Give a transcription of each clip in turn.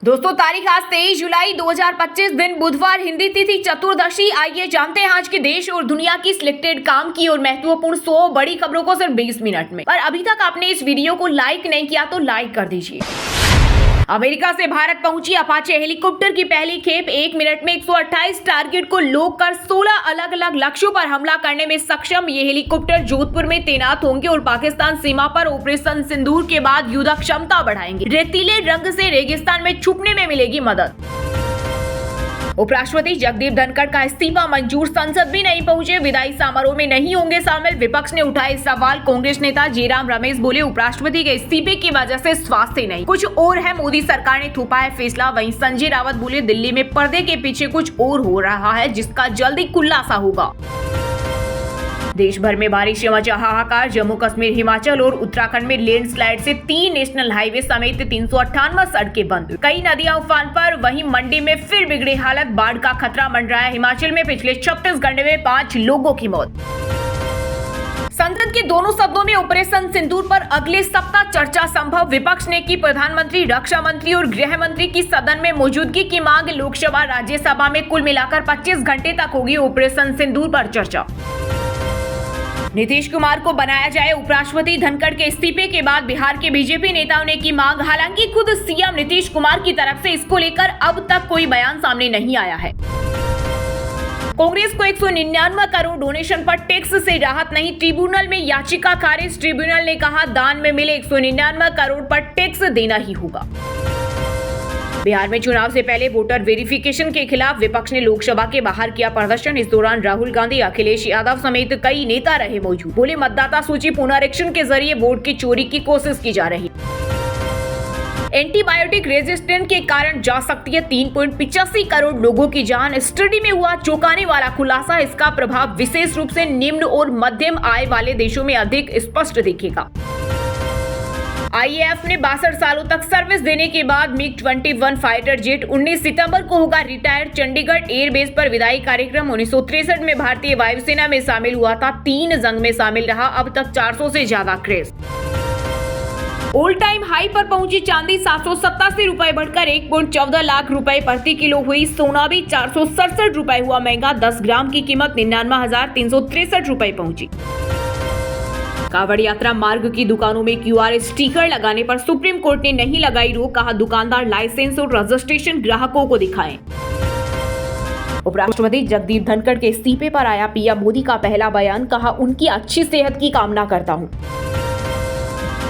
दोस्तों तारीख आज 23 जुलाई 2025 दिन बुधवार, हिंदी तिथि चतुर्दशी। आइए जानते हैं आज के देश और दुनिया की सिलेक्टेड काम की और महत्वपूर्ण 100 बड़ी खबरों को सिर्फ 20 मिनट में। पर अभी तक आपने इस वीडियो को लाइक नहीं किया तो लाइक कर दीजिए। अमेरिका से भारत पहुंची अपाचे हेलीकॉप्टर की पहली खेप 1 मिनट में 128 टारगेट को लोक कर 16 अलग अलग लक्ष्यों पर हमला करने में सक्षम। ये हेलीकॉप्टर जोधपुर में तैनात होंगे और पाकिस्तान सीमा पर ऑपरेशन सिंदूर के बाद युद्ध क्षमता बढ़ाएंगे। रेतीले रंग से रेगिस्तान में छुपने में मिलेगी मदद। उपराष्ट्रपति जगदीप धनखड़ का इस्तीफा मंजूर, संसद भी नहीं पहुंचे, विदाई समारोह में नहीं होंगे शामिल। विपक्ष ने उठाए सवाल, कांग्रेस नेता जयराम रमेश बोले उपराष्ट्रपति के इस्तीफे की वजह से स्वास्थ्य नहीं, कुछ और है, मोदी सरकार ने थोपा है फैसला। वहीं संजय रावत बोले दिल्ली में पर्दे के पीछे कुछ और हो रहा है जिसका जल्दी खुलासा होगा। देश भर में बारिश से मचा हाहाकार, जम्मू कश्मीर, हिमाचल और उत्तराखंड में लैंडस्लाइड से 3 नेशनल हाईवे समेत 358 सड़कें बंद, कई नदियां उफान पर। वहीं मंडी में फिर बिगड़ी हालत, बाढ़ का खतरा मंडरा है। हिमाचल में पिछले 36 घंटे में 5 लोगों की मौत। संसद के दोनों सदनों में ऑपरेशन सिंदूर पर अगले सप्ताह चर्चा संभव, विपक्ष ने की प्रधानमंत्री, रक्षा मंत्री और गृह मंत्री की सदन में मौजूदगी की मांग। लोकसभा राज्यसभा में कुल मिलाकर 25 घंटे तक होगी ऑपरेशन सिंदूर पर चर्चा। नीतीश कुमार को बनाया जाए उपराष्ट्रपति, धनखड़ के इस्तीफे के बाद बिहार के बीजेपी नेताओं ने की मांग। हालांकि खुद सीएम नीतीश कुमार की तरफ से इसको लेकर अब तक कोई बयान सामने नहीं आया है। कांग्रेस को 199 करोड़ डोनेशन पर टैक्स से राहत नहीं, ट्रिब्यूनल में याचिका खारिज। ट्रिब्यूनल ने कहा दान में मिले 199 करोड़ पर टैक्स देना ही होगा। बिहार में चुनाव से पहले वोटर वेरिफिकेशन के खिलाफ विपक्ष ने लोकसभा के बाहर किया प्रदर्शन। इस दौरान राहुल गांधी, अखिलेश यादव समेत कई नेता रहे मौजूद। बोले मतदाता सूची पुनरीक्षण के जरिए वोट की चोरी की कोशिश की जा रही। एंटीबायोटिक रेजिस्टेंस के कारण जा सकती है 3.85 करोड़ लोगों की जान। स्टडी में हुआ चौंकाने वाला खुलासा, इसका प्रभाव विशेष रूप से निम्न और मध्यम आय वाले देशों में अधिक स्पष्ट दिखेगा। आईएएफ ने 62 सालों तक सर्विस देने के बाद MiG-21 फाइटर जेट 19 सितंबर को होगा रिटायर। चंडीगढ़ एयरबेस पर विदाई कार्यक्रम। 1963 में भारतीय वायुसेना में शामिल हुआ था, 3 जंग में शामिल रहा, अब तक 400 से ज्यादा क्रैश। ऑल टाइम हाई पर पहुंची चांदी, 787 रुपए बढ़कर 1.14 लाख रुपए प्रति किलो हुई। सोना भी 467 रुपए हुआ महंगा, 10 ग्राम की कीमत 99,363 रुपए पहुंची। कांवड़ यात्रा मार्ग की दुकानों में QR स्टिकर लगाने पर सुप्रीम कोर्ट ने नहीं लगाई रोक, कहा दुकानदार लाइसेंस और रजिस्ट्रेशन ग्राहकों को दिखाएं। उपराष्ट्रपति जगदीप धनखड़ के इस्तीफे पर आया पीएम मोदी का पहला बयान, कहा उनकी अच्छी सेहत की कामना करता हूं।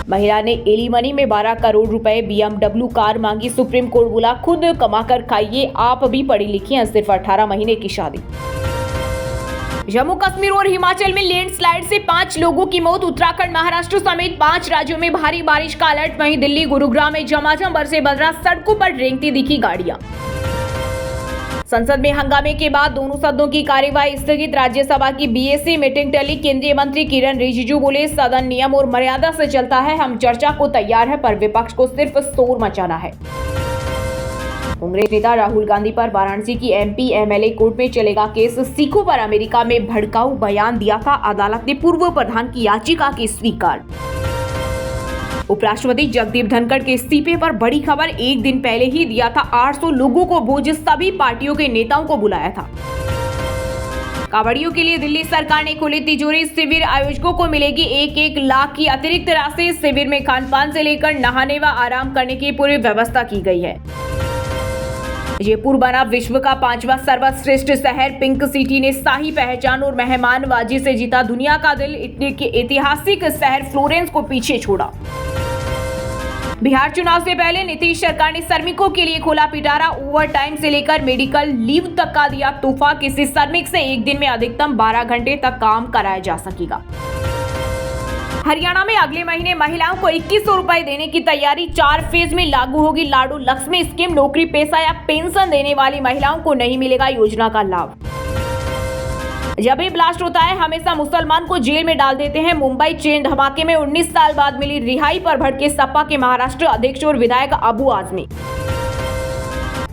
महिला ने एलिमनी में 12 करोड़ रुपए BMW कार मांगी, सुप्रीम कोर्ट बोला खुद कमाकर खाइए, आप भी पढ़ी लिखी हैं, सिर्फ 18 महीने की शादी। जम्मू कश्मीर और हिमाचल में लैंडस्लाइड से 5 लोगों की मौत, उत्तराखंड, महाराष्ट्र समेत 5 राज्यों में भारी बारिश का अलर्ट। वहीं दिल्ली, गुरुग्राम में झमाझम बरसे बदरा, सड़कों पर रेंगती दिखी गाड़ियां। संसद में हंगामे के बाद दोनों सदनों की कार्यवाही स्थगित, राज्यसभा की BSC मीटिंग टली। केंद्रीय मंत्री किरण रिजिजू बोले सदन नियम और मर्यादा से चलता है, हम चर्चा को तैयार है, पर विपक्ष को सिर्फ शोर मचाना है। कांग्रेस नेता राहुल गांधी पर वाराणसी की MP MLA कोर्ट में चलेगा केस। सिखों पर अमेरिका में भड़काऊ बयान दिया था, अदालत ने पूर्व प्रधान की याचिका की स्वीकार। उपराष्ट्रपति जगदीप धनखड़ के इस्तीफे पर बड़ी खबर, एक दिन पहले ही दिया था 800 लोगों को भोज, सभी पार्टियों के नेताओं को बुलाया था। कांवड़ियों के लिए दिल्ली सरकार ने खोली तिजोरी, शिविर आयोजकों को मिलेगी 1-1 लाख की अतिरिक्त राशि। शिविर में खान-पान से लेकर नहाने व आराम करने की पूरी व्यवस्था की गई है। जयपुर बना विश्व का 5वां सर्वश्रेष्ठ शहर, पिंक सिटी ने शाही पहचान और मेहमानबाजी से जीता दुनिया का दिल। इटली के ऐतिहासिक शहर फ्लोरेंस को पीछे छोड़ा। बिहार चुनाव से पहले नीतीश सरकार ने श्रमिकों के लिए खोला पिटारा, ओवर टाइम से लेकर मेडिकल लीव तक का दिया तोहफा। किसी श्रमिक से एक दिन में अधिकतम 12 घंटे तक काम कराया जा सकेगा। हरियाणा में अगले महीने महिलाओं को 2100 रुपए देने की तैयारी, 4 फेज में लागू होगी लाडू लक्ष्मी स्कीम। नौकरी पेशा या पेंशन देने वाली महिलाओं को नहीं मिलेगा योजना का लाभ। जब भी ब्लास्ट होता है हमेशा मुसलमान को जेल में डाल देते हैं। मुंबई ट्रेन धमाके में 19 साल बाद मिली रिहाई पर भड़के सपा के महाराष्ट्र अध्यक्ष और विधायक अबू आजमी।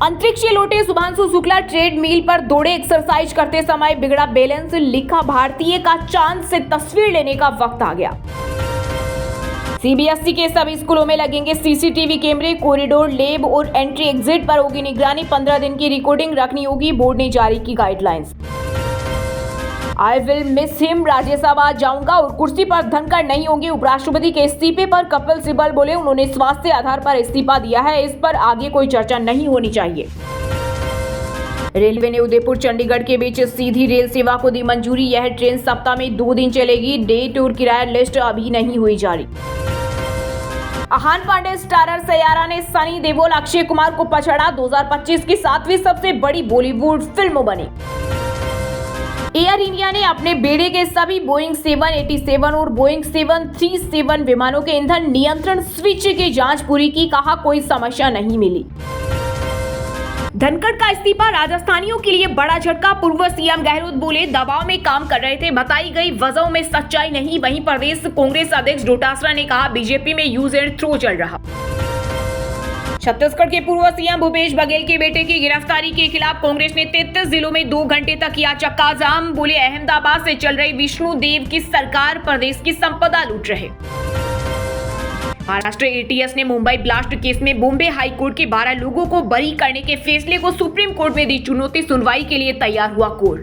अंतरिक्ष लौटे शुभांशु शुक्ला, ट्रेडमिल पर दौड़े, एक्सरसाइज करते समय बिगड़ा बैलेंस, लिखा भारतीय का चांद से तस्वीर लेने का वक्त आ गया। सीबीएसई के सभी स्कूलों में लगेंगे सीसीटीवी कैमरे, कॉरिडोर, लैब और एंट्री एग्जिट पर होगी निगरानी। 15 दिन की रिकॉर्डिंग रखनी होगी, बोर्ड ने जारी की guidelines. I will miss him, Rajya Sabha जाऊंगा और कुर्सी पर धनखड़ नहीं होंगे। उपराष्ट्रपति के इस्तीफे पर कपिल सिब्बल बोले, उन्होंने स्वास्थ्य आधार पर इस्तीफा दिया है, इस पर आगे कोई चर्चा नहीं होनी चाहिए। रेलवे ने उदयपुर चंडीगढ़ के बीच सीधी रेल सेवा को दी मंजूरी। यह ट्रेन सप्ताह में 2 दिन चलेगी। डेट और किराया लिस्ट अभी नहीं हुई जारी। आहान पांडे स्टारर सैयारा ने सनी देओल, अक्षय कुमार को पछाड़ा। 2025 की 7वीं सबसे बड़ी बॉलीवुड फिल्म बनी। एयर इंडिया ने अपने बेड़े के सभी बोइंग 787 और बोइंग 737 विमानों के ईंधन नियंत्रण स्विच की जांच पूरी की, कहा कोई समस्या नहीं मिली। धनखड़ का इस्तीफा राजस्थानियों के लिए बड़ा झटका। पूर्व सीएम गहलोत बोले, दबाव में काम कर रहे थे, बताई गई वजहों में सच्चाई नहीं। वहीं प्रदेश कांग्रेस अध्यक्ष डोटासरा ने कहा, बीजेपी में यूज एंड थ्रो चल रहा। छत्तीसगढ़ के पूर्व सीएम भूपेश बघेल के बेटे की गिरफ्तारी के खिलाफ कांग्रेस ने 33 जिलों में 2 घंटे तक किया चक्का जाम। बोले, अहमदाबाद से चल रही विष्णु देव की सरकार प्रदेश की संपदा लूट रहे। महाराष्ट्र एटीएस ने मुंबई ब्लास्ट केस में बॉम्बे हाई कोर्ट के 12 लोगों को बरी करने के फैसले को सुप्रीम कोर्ट में दी चुनौती। सुनवाई के लिए तैयार हुआ कोर्ट।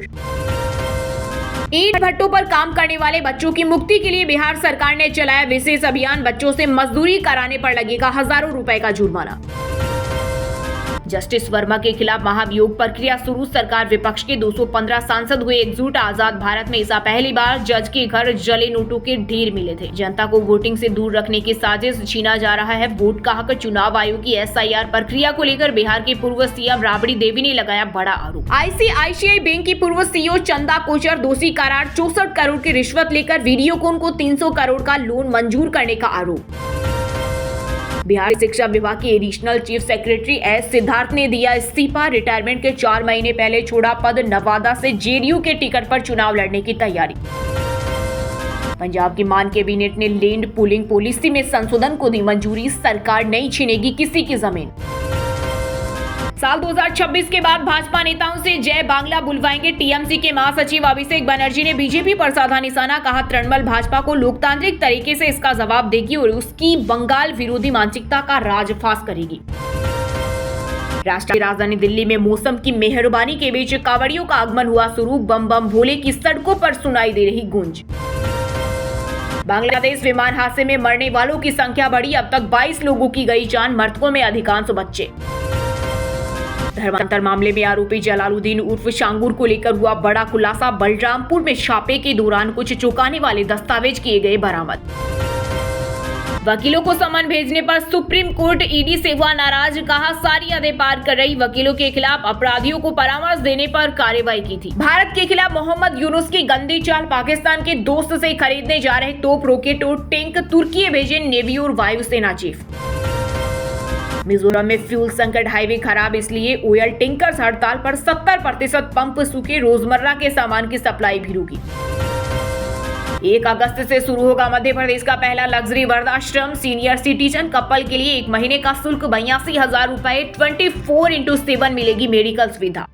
ईंट भट्टों पर काम करने वाले बच्चों की मुक्ति के लिए बिहार सरकार ने चलाया विशेष अभियान। बच्चों से मजदूरी कराने पर लगेगा हजारों रुपए का जुर्माना। जस्टिस वर्मा के खिलाफ महाभियोग प्रक्रिया शुरू। सरकार विपक्ष के 215 सांसद हुए एकजुट। आजाद भारत में ऐसा पहली बार जज के घर जले नोटों के ढेर मिले थे। जनता को वोटिंग से दूर रखने की साजिश, छीना जा रहा है वोट का हक। चुनाव आयोग की एसआईआर प्रक्रिया को लेकर बिहार के पूर्व सीएम राबड़ी देवी ने लगाया बड़ा आरोप। आईसीआईसीआई बैंक की पूर्व सीईओ चंदा कोचर दोषी करार। 64 करोड़ की रिश्वत लेकर वीडियोकॉन को 300 करोड़ का लोन मंजूर करने का आरोप। बिहार शिक्षा विभाग के additional chief secretary S Siddharth ने दिया इस्तीफा। रिटायरमेंट के 4 महीने पहले छोड़ा पद। नवादा से जेडीयू के टिकट पर चुनाव लड़ने की तैयारी। पंजाब की मान कैबिनेट ने लैंड पूलिंग पॉलिसी में संशोधन को दी मंजूरी। सरकार नहीं छीनेगी किसी की जमीन। साल 2026 के बाद भाजपा नेताओं से जय बांग्ला बुलवाएंगे। टीएमसी के महासचिव अभिषेक बनर्जी ने बीजेपी पर साधा निशाना। कहा, तृणमूल भाजपा को लोकतांत्रिक तरीके से इसका जवाब देगी और उसकी बंगाल विरोधी मानसिकता का राजफास करेगी। राष्ट्रीय राजधानी दिल्ली में मौसम की मेहरबानी के बीच कांवड़ियों का आगमन हुआ शुरू। बम बम भोले की सड़कों पर सुनाई दे रही गूंज। बांग्लादेश विमान हादसे में मरने वालों की संख्या बढ़ी। अब तक 22 लोगों की गई जान। मृतकों में अधिकांश बच्चे। धर्मांतर मामले में आरोपी जलालुद्दीन उर्फ शांगुर को लेकर हुआ बड़ा खुलासा। बलरामपुर में छापे के दौरान कुछ चौंकाने वाले दस्तावेज किए गए बरामद। वकीलों को समन भेजने पर सुप्रीम कोर्ट ईडी से हुआ नाराज। कहा, सारी हदें पार कर रही वकीलों के खिलाफ अपराधियों को परामर्श देने पर कार्रवाई की थी। भारत के खिलाफ मोहम्मद यूनुस की गंदी चाल। पाकिस्तान के दोस्त से खरीदने जा रहे तोप, रॉकेट और टैंक तुर्की भेजे नेवी और वायुसेना चीफ। मिजोरम में फ्यूल संकट। हाईवे खराब इसलिए ऑयल टैंकर्स हड़ताल पर। 70% पंप सूखे। रोजमर्रा के सामान की सप्लाई भी रुकी। 1 अगस्त से शुरू होगा मध्य प्रदेश का पहला लग्जरी वृद्धाश्रम। सीनियर सिटीजन कपल के लिए 1 महीने का शुल्क 82,000 रुपए। 24/7 मिलेगी मेडिकल सुविधा।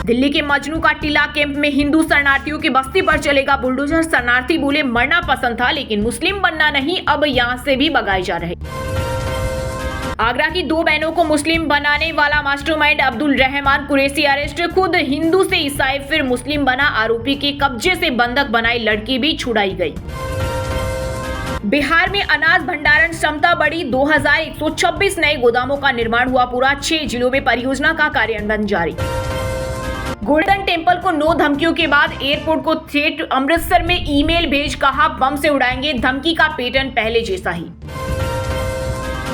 दिल्ली के मजनू का टीला कैंप में हिंदू शरणार्थियों की बस्ती पर चलेगा बुलडोजर। शरणार्थी बोले, मरना पसंद था लेकिन मुस्लिम बनना नहीं। अब यहां से भी भगाए जा रहे। आगरा की 2 बहनों को मुस्लिम बनाने वाला मास्टरमाइंड अब्दुल रहमान कुरैशी अरेस्ट। खुद हिंदू से ईसाई फिर मुस्लिम बना। आरोपी के कब्जे से बंधक बनाई लड़की भी छुड़ाई गई। बिहार में अनाज भंडारण क्षमता बढ़ी। 2126 नए गोदामों का निर्माण हुआ पूरा। 6 जिलों में परियोजना का कार्यान्वयन जारी। गोल्डन टेम्पल को 9 धमकियों के बाद एयरपोर्ट को थेट अमृतसर में ईमेल भेज। कहा, बम से उड़ाएंगे। धमकी का पैटर्न पहले जैसा ही।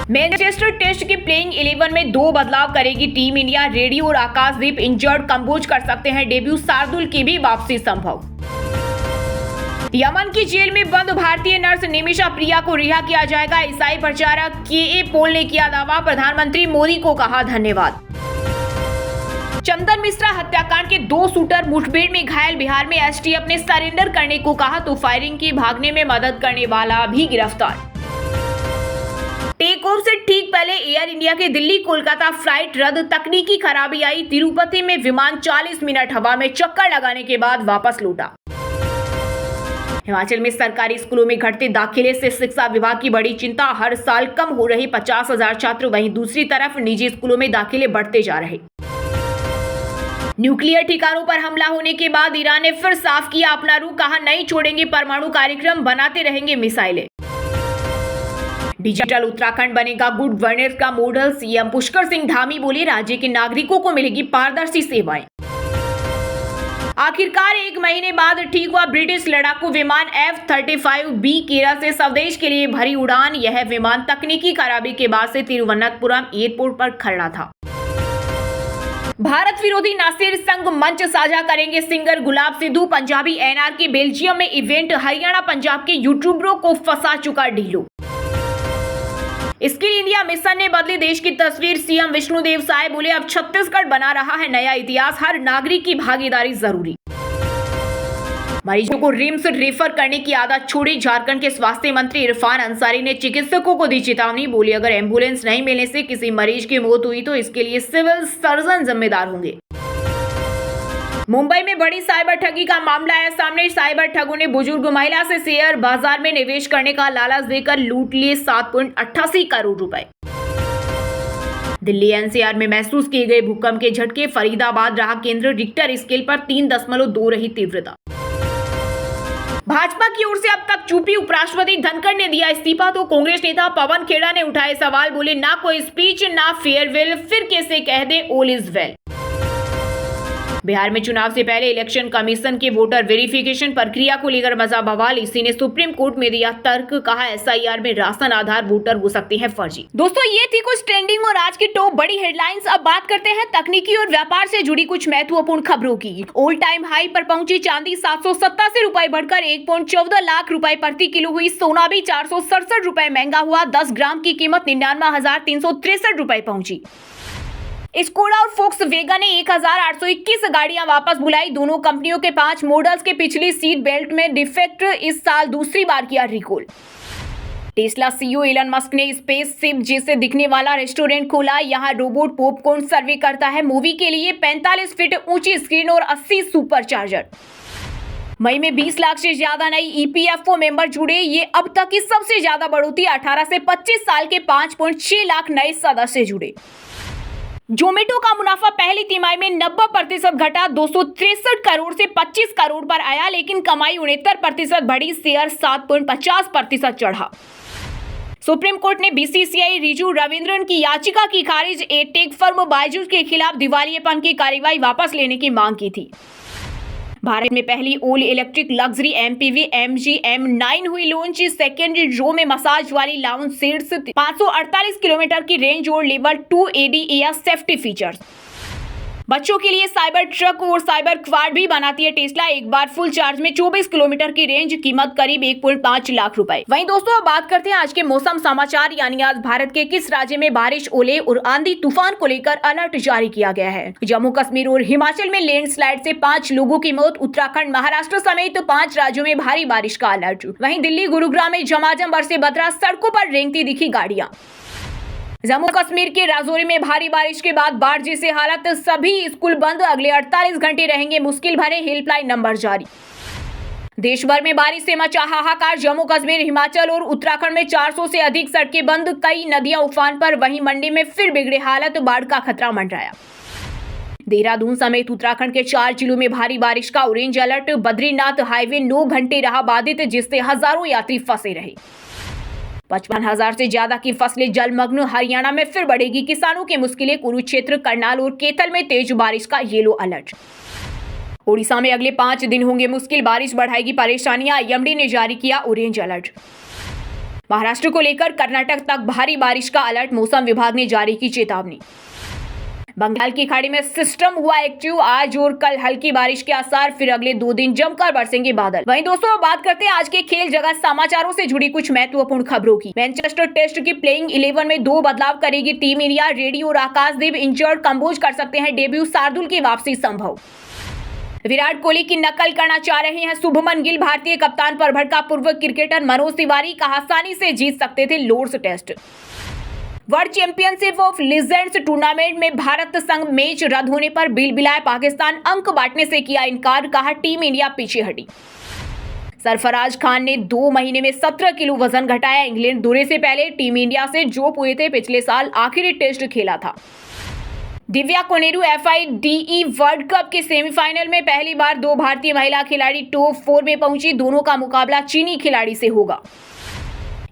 मैनचेस्टर टेस्ट के प्लेइंग 11 में 2 बदलाव करेगी टीम इंडिया। रेड्डी और आकाशदीप इंजर्ड, कंबोज कर सकते हैं डेब्यू। शार्दुल की भी वापसी संभव। यमन की जेल में बंद भारतीय नर्स निमिषा प्रिया को रिहा किया जाएगा। ईसाई प्रचारक के पोल ने किया दावा। प्रधानमंत्री मोदी को कहा धन्यवाद। चंदन मिश्रा हत्याकांड के 2 शूटर मुठभेड़ में घायल। बिहार में एसटीएफ ने सरेंडर करने को कहा तो फायरिंग की भागने में मदद करने वाला भी गिरफ्तार। टेक ऑफ से ठीक पहले एयर इंडिया के दिल्ली कोलकाता फ्लाइट रद्द। तकनीकी खराबी आई। तिरुपति में विमान 40 मिनट हवा में चक्कर लगाने के बाद वापस लौटा। हिमाचल में सरकारी स्कूलों में घटते दाखिले से शिक्षा विभाग की बड़ी चिंता। हर साल कम हो रहे 50,000 छात्र, वहीं दूसरी तरफ निजी स्कूलों में दाखिले बढ़ते जा रहे। न्यूक्लियर ठिकानों पर हमला होने के बाद ईरान ने फिर साफ किया अपना रुख, कहा नहीं छोड़ेंगे परमाणु कार्यक्रम, बनाते रहेंगे मिसाइलें। डिजिटल उत्तराखंड बनेगा गुड गवर्नेंस का मॉडल, सीएम पुष्कर सिंह धामी बोले राज्य के नागरिकों को मिलेगी पारदर्शी सेवाएं। आखिरकार 1 महीने बाद ठीक हुआ ब्रिटिश लड़ाकू विमान F-35B केरल से स्वदेश के लिए भरी उड़ान। यह विमान तकनीकी खराबी के बाद से तिरुवनंतपुरम एयरपोर्ट पर खड़ा था। भारत विरोधी नासिर संग मंच साझा करेंगे सिंगर गुलाब सिद्धू। पंजाबी एनआरके बेल्जियम में इवेंट, हरियाणा पंजाब के यूट्यूबरों को फंसा चुका ढीलो। स्किल इंडिया मिशन ने बदली देश की तस्वीर, सीएम विष्णुदेव साय बोले अब छत्तीसगढ़ बना रहा है नया इतिहास, हर नागरिक की भागीदारी जरूरी। मरीजों को रिम्स रेफर करने की आदत छोड़ी। झारखंड के स्वास्थ्य मंत्री इरफान अंसारी ने चिकित्सकों को दी चेतावनी, बोली अगर एम्बुलेंस नहीं मिलने से किसी मरीज की मौत हुई तो इसके लिए सिविल सर्जन जिम्मेदार होंगे। मुंबई में बड़ी साइबर ठगी का मामला आया सामने। साइबर ठगों ने बुजुर्ग महिला से शेयर बाजार में निवेश करने का लालच देकर लूट लिए 7.88 करोड़ रुपए। दिल्ली एनसीआर में महसूस किए गए भूकंप के झटके, फरीदाबाद रहा केंद्र, रिक्टर स्केल पर 3.2 रही तीव्रता। भाजपा की ओर से अब तक चुप्पी, उपराष्ट्रपति धनखड़ ने दिया इस्तीफा तो कांग्रेस नेता पवन खेड़ा ने उठाए सवाल, बोले ना कोई स्पीच ना फेयरवेल, फिर कैसे कह they all is well. Bihar में चुनाव से पहले इलेक्शन कमीशन के वोटर वेरिफिकेशन प्रक्रिया को लेकर मचा बवाल। इसी ने सुप्रीम कोर्ट में दिया तर्क, कहा एसआईआर में राशन आधार वोटर हो सकते हैं फर्जी। दोस्तों ये थी कुछ ट्रेंडिंग और आज की टॉप बड़ी हेडलाइंस। अब बात करते हैं तकनीकी और व्यापार से जुड़ी कुछ महत्वपूर्ण खबरों की। ऑल टाइम हाई पर पहुंची चांदी, 787 रुपए बढ़कर 1.14 लाख रुपए प्रति किलो हुई। सोना भी 467 रुपए महंगा हुआ। 10 ग्राम की कीमत 99,363 रुपए पहुंची। स्कोडा और फोक्सवैगन ने 1,821 गाड़ियां वापस बुलाई। दोनों कंपनियों के 5 मॉडल्स के पिछली सीट बेल्ट में डिफेक्ट इस साल दूसरी बार किया recall. Tesla CEO Elon Musk ने स्पेसशिप जैसे दिखने वाला रेस्टोरेंट खोला। यहां रोबोट पॉपकॉर्न सर्वे करता है। मूवी के लिए 45 फीट ऊंची स्क्रीन और 80 सुपर चार्जर। मई में 20 लाख से ज्यादा नई ईपीएफओ मेंबर जुड़े। ये अब तक की सबसे ज्यादा बढ़ोतरी। 18 से 25 साल के 5.6 लाख नए सदस्य जुड़े। जोमेटो का मुनाफा पहली तिमाही में 90% घटा, 263 करोड़ से 25 करोड़ पर आया, लेकिन कमाई 69% बढ़ी। शेयर 7.50% चढ़ा। सुप्रीम कोर्ट ने बीसीसीआई रिजू रविंद्रन की याचिका की खारिज। टेक फर्म बायजूस के खिलाफ दिवालियेपन की कार्रवाई वापस लेने की मांग की थी। भारत में पहली all electric luxury MPV MG M9 हुई लॉन्च। सेकेंड रो में मसाज वाली लाउंज सीट्स, 548 किलोमीटर की रेंज और लेवल 2 ADAS सेफ्टी फीचर्स। बच्चों के लिए साइबर ट्रक और साइबर क्वाड भी बनाती है टेस्ला। एक बार फुल चार्ज में 24 किलोमीटर की रेंज, कीमत करीब 1.5 लाख रुपए। वहीं दोस्तों अब बात करते हैं आज के मौसम समाचार, यानी आज भारत के किस राज्य में बारिश, ओले और आंधी तूफान को लेकर अलर्ट जारी किया गया है। जम्मू कश्मीर और हिमाचल में लैंडस्लाइड से 5 लोगों की मौत। उत्तराखंड, महाराष्ट्र समेत 5 राज्यों में भारी बारिश का अलर्ट। वहीं दिल्ली, गुरुग्राम में झमाझम बरसे बदरा, सड़कों पर रेंगती दिखी गाड़ियां। जम्मू कश्मीर के राजौरी में भारी बारिश के बाद बाढ़ जैसी हालत, सभी स्कूल बंद। अगले 48 घंटे रहेंगे मुश्किल भरे, हेल्पलाइन नंबर जारी। देश भर में बारिश से मचा हाहाकार। जम्मू कश्मीर, हिमाचल और उत्तराखंड में 400 से अधिक सड़कें बंद, कई नदियां उफान पर। वहीं मंडी में फिर बिगड़े हालत, बाढ़ का खतरा मंडराया। देहरादून समेत उत्तराखंड के 4 जिलों में भारी बारिश का ऑरेंज अलर्ट। बद्रीनाथ हाईवे 9 घंटे रहा बाधित, जिससे हजारों यात्री फंसे रहे। 55,000 से ज्यादा की फसलें जलमग्न। हरियाणा में फिर बढ़ेगी किसानों की मुश्किलें। कुरुक्षेत्र, करनाल और केथल में तेज बारिश का येलो अलर्ट। ओडिशा में अगले 5 दिन होंगे मुश्किल, बारिश बढ़ाएगी परेशानियां। IMD ने जारी किया ऑरेंज अलर्ट। महाराष्ट्र को लेकर कर्नाटक तक भारी बारिश का अलर्ट, मौसम विभाग ने जारी की चेतावनी। बंगाल की खाड़ी में सिस्टम हुआ एक्टिव। आज और कल हल्की बारिश के आसार, फिर अगले 2 दिन जमकर बरसेंगे बादल। वहीं दोस्तों बात करते हैं आज के खेल जगत समाचारों से जुड़ी कुछ महत्वपूर्ण खबरों की। मैनचेस्टर टेस्ट की प्लेइंग 11 में 2 बदलाव करेगी टीम इंडिया। रेड्डी और आकाशदीप इंजर्ड, कंबोज कर सकते हैं डेब्यू। शार्दुल की वापसी संभव। विराट कोहली की नकल करना चाह रहे हैं शुभमन गिल। भारतीय कप्तान पर भड़का पूर्व क्रिकेटर मनोज तिवारी, कहा आसानी से जीत सकते थे Lord's Test. World Championship of Legends tournament में भारत संग मैच रद्द होने पर बिलबिलाए पाकिस्तान। अंक बांटने से किया इनकार, कहा टीम इंडिया पीछे हटी। सरफराज खान ने 2 महीने में 17 किलो वजन घटाया। इंग्लैंड दौरे से पहले टीम इंडिया से जो हुए थे, पिछले साल आखिरी टेस्ट खेला था। Divya Koneru FIDE world cup के सेमीफाइनल में पहली बार 2 भारतीय महिला खिलाड़ी टॉप 4 में पहुंची। दोनों का मुकाबला चीनी खिलाड़ी से होगा।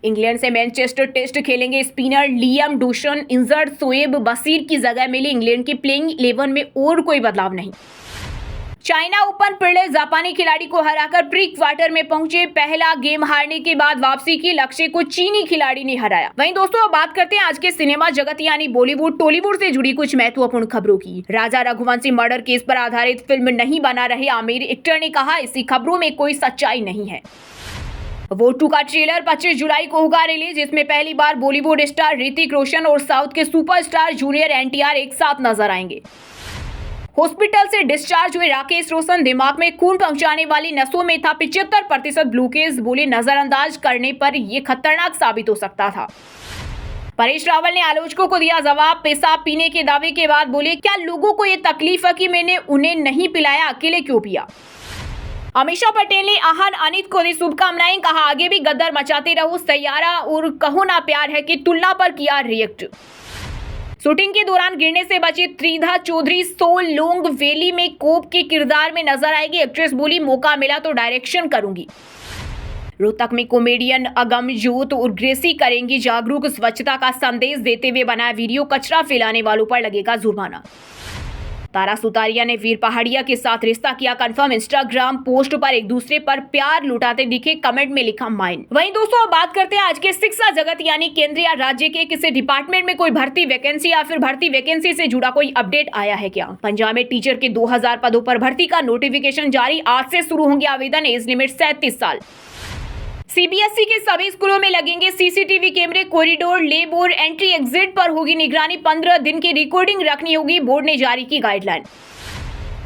इंग्लैंड से मैनचेस्टर टेस्ट खेलेंगे spinner Liam Dawson. Injured Shoaib Bashir की जगह मिली। इंग्लैंड की प्लेइंग 11 में और कोई बदलाव नहीं। चाइना ओपन पिड़े जापानी खिलाड़ी को हराकर प्री क्वार्टर में पहुंचे। पहला गेम हारने के बाद वापसी की लक्ष्य को चीनी खिलाड़ी ने हराया। वहीं दोस्तों, अब बात करते हैं आज के सिनेमा जगत यानी बॉलीवुड टॉलीवुड से जुड़ी कुछ महत्वपूर्ण खबरों की। राजा रघुवंशी मर्डर केस पर आधारित फिल्म नहीं बना रहे आमिर। एक्टर ने कहा, इसी खबरों में कोई सच्चाई नहीं है। वो 2 का ट्रेलर 25 जुलाई को होगा रिलीज, जिसमें पहली बार बॉलीवुड स्टार ऋतिक रोशन और साउथ के सुपरस्टार जूनियर NTR एक साथ नजर आएंगे। हॉस्पिटल से डिस्चार्ज हुए राकेश रोशन दिमाग में खून पहुंचाने वाली नसों में था 75% ग्लूकोज। बोले, नजरअंदाज करने पर यह खतरनाक साबित हो सकता था। परेश रावल ने आलोचकों को दिया जवाब। पेशाब पीने के दावे के बाद बोले, क्या लोगों को यह तकलीफ है कि मैंने उन्हें नहीं पिलाया, अकेले क्यों पिया। अमीषा पटेल ने आहन अनित को दी शुभकामनाएं। कहा, आगे भी गद्दार मचाते रहो। सैयारा और कहो ना प्यार है की तुलना पर किया रिएक्ट। शूटिंग के दौरान गिरने से बची त्रिधा चौधरी सोल लोंग वैली में कोप के किरदार में नजर आएगी। एक्ट्रेस बोली, मौका मिला तो डायरेक्शन करूंगी। रोहतक में कॉमेडियन अगमजोत और ग्रेसी करेंगी जागरूक। स्वच्छता का संदेश देते हुए बनाया वीडियो। कचरा फैलाने वालों पर लगेगा जुर्माना। तारा सुतारिया ने वीर पहाड़िया के साथ रिश्ता किया कंफर्म। इंस्टाग्राम पोस्ट पर एक दूसरे पर प्यार लुटाते दिखे। कमेंट में लिखा माइन। वहीं दोस्तों, अब बात करते हैं आज के शिक्षा जगत यानी केंद्र या राज्य के किसी डिपार्टमेंट में कोई भर्ती वैकेंसी या फिर भर्ती वैकेंसी से जुड़ा कोई अपडेट आया है क्या। पंजाब में टीचर के 2000 पदों पर भर्ती का नोटिफिकेशन जारी। आज से शुरू होंगे आवेदन। एज लिमिट 37 साल। CBSE के सभी स्कूलों में लगेंगे CCTV कैमरे। कॉरिडोर, लैब और एंट्री एग्जिट पर होगी निगरानी। 15 दिन की रिकॉर्डिंग रखनी होगी। बोर्ड ने जारी की गाइडलाइन।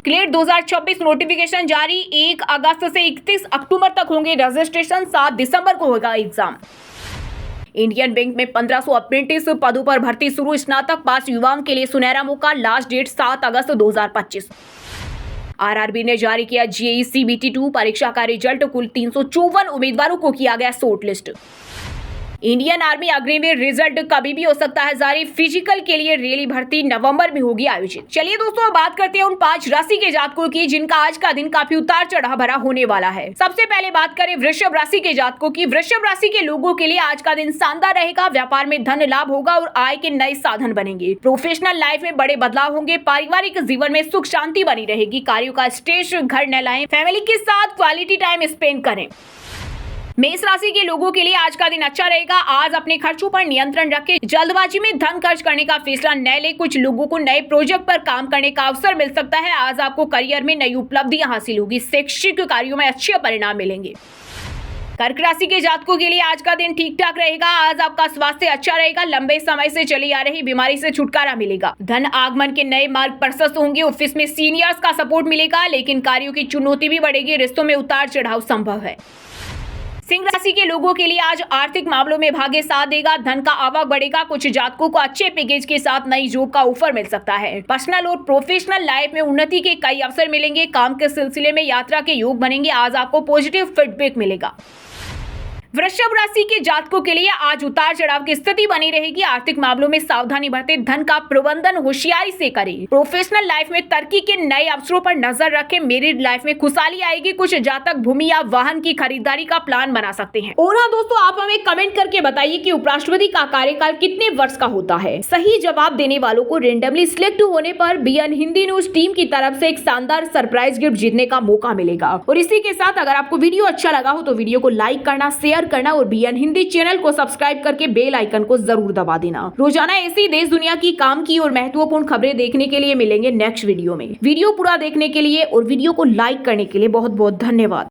क्लेट 2026 नोटिफिकेशन जारी। 1 अगस्त से 31 अक्टूबर तक होंगे रजिस्ट्रेशन। 7 दिसंबर को होगा एग्जाम। इंडियन बैंक में 1500 अप्रेंटिस पदों पर भर्ती शुरू। स्नातक पास युवाओं के लिए सुनहरा मौका। लास्ट डेट 7 अगस्त 2025। RRB ने जारी किया JEE CBT 2 परीक्षा का रिजल्ट। कुल 354 उम्मीदवारों को किया गया short list. Indian army Agniveer result कभी भी हो सकता है जारी। फिजिकल के लिए रैली भर्ती नवंबर में होगी आयोजित। चलिए दोस्तों, बात करते हैं उन 5 राशि के जातकों की जिनका आज का दिन काफी उतार चढ़ाव भरा होने वाला है। सबसे पहले बात करें वृषभ राशि के जातकों की। वृषभ राशि के लोगों के लिए आज का दिन शानदार रहेगा। व्यापार में धन लाभ होगा और आय के नए साधन बनेंगे। प्रोफेशनल लाइफ में बड़े बदलाव होंगे। पारिवारिक जीवन में सुख शांति बनी रहेगी। कार्यों का स्ट्रेस घर न लाएं। फैमिली के साथ क्वालिटी टाइम स्पेंड करें। मेष राशि के लोगों के लिए आज का दिन अच्छा रहेगा। आज अपने खर्चों पर नियंत्रण रखें। जल्दबाजी में धन खर्च करने का फैसला न लें। कुछ लोगों को नए प्रोजेक्ट पर काम करने का अवसर मिल सकता है। आज आपको करियर में नई उपलब्धियां हासिल होगी। शैक्षिक कार्यों में अच्छे परिणाम मिलेंगे। कर्क राशि के जातकों के लिए आज का दिन ठीक ठाक रहेगा। आज आपका स्वास्थ्य अच्छा रहेगा। लंबे समय से चली आ रही बीमारी से छुटकारा मिलेगा। धन आगमन के नए मार्ग प्रशस्त होंगे। ऑफिस में सीनियर्स का सपोर्ट मिलेगा, लेकिन कार्यों की चुनौती भी बढ़ेगी। रिश्तों में उतार चढ़ाव संभव है। सिंह राशि के लोगों के लिए आज आर्थिक मामलों में भाग्य साथ देगा। धन का आवक बढ़ेगा। कुछ जातकों को अच्छे पैकेज के साथ नई जॉब का ऑफर मिल सकता है। पर्सनल और प्रोफेशनल लाइफ में उन्नति के कई अवसर मिलेंगे। काम के सिलसिले में यात्रा के योग बनेंगे। आज आपको पॉजिटिव फीडबैक मिलेगा। वृषभ राशि के जातकों के लिए आज उतार चढ़ाव की स्थिति बनी रहेगी। आर्थिक मामलों में सावधानी बरतें। धन का प्रबंधन होशियारी से करें। प्रोफेशनल लाइफ में तरक्की के नए अवसरों पर नजर रखें। मैरिड लाइफ में खुशहाली आएगी। कुछ जातक भूमि या वाहन की खरीदारी का प्लान बना सकते हैं। और हाँ दोस्तों, आप हमें कमेंट करके बताइए कि उपराष्ट्रपति का कार्यकाल कितने वर्ष का होता है। सही जवाब देने वालों को रेंडमली सिलेक्ट होने पर BN हिंदी न्यूज टीम की तरफ से एक शानदार सरप्राइज गिफ्ट जीतने का मौका मिलेगा। और इसी के साथ अगर आपको वीडियो अच्छा लगा हो तो वीडियो को लाइक करना, शेयर करना और BN हिंदी चैनल को सब्सक्राइब करके बेल आइकन को जरूर दबा देना। रोजाना ऐसी देश दुनिया की काम की और महत्वपूर्ण खबरें देखने के लिए मिलेंगे नेक्स्ट वीडियो में। वीडियो पूरा देखने के लिए और वीडियो को लाइक करने के लिए बहुत बहुत धन्यवाद।